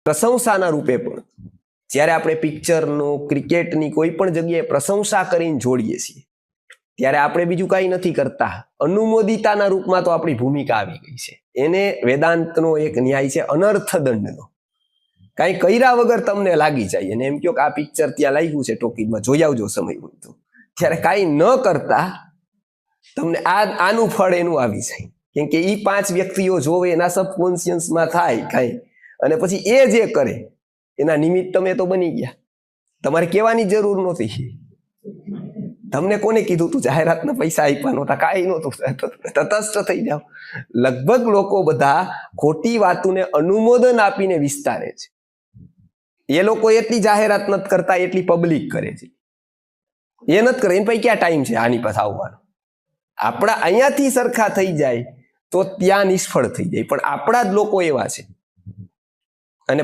પ્રશંસાના રૂપે પણ જ્યારે આપણે પિક્ચરનો ક્રિકેટની કોઈ પણ જગ્યાએ પ્રશંસા કરીને જોડીએ છીએ ત્યારે આપણે બીજું કાંઈ નથી કરતા, અનુમોદિતાના રૂપમાં તો આપણી ભૂમિકા આવી ગઈ છે. એને વેદાંતનો એક ન્યાય છે અનર્થ દંડનો. કાંઈ કર્યા વગર તમને લાગી જાય અને એમ કહો કે આ પિક્ચર ત્યાં લાગ્યું છે ટોકીમાં, જોઈ આવજો સમય હોય તો, ત્યારે કાંઈ ન કરતા તમને આનું ફળ એનું આવી જાય. કેમ કે એ 5 વ્યક્તિઓ જોવે, એના સબકોન્શિયસમાં થાય કાંઈ, અને પછી એ જે કરે એના નિમિત્ત તમે તો બની ગયા. તમારે કહેવાની જરૂર નહોતી. તમને કોને કીધું તું જાહેરાતના પૈસા આપ્યા નહોતા? કાંઈ નહોતું, તટસ્થ થઈ જાવ. લગભગ લોકો બધા ખોટી વાતોને અનુમોદન આપીને વિસ્તારે છે. એ લોકો એટલી જાહેરાત નથી કરતા એટલી પબ્લિક કરે છે. એ નથી કરે, એની પછી ક્યાં ટાઈમ છે આની પાસે આવવાનો? આપણા અહીંયાથી સરખા થઈ જાય તો ત્યાં નિષ્ફળ થઈ જાય. પણ આપણા જ લોકો એવા છે. અને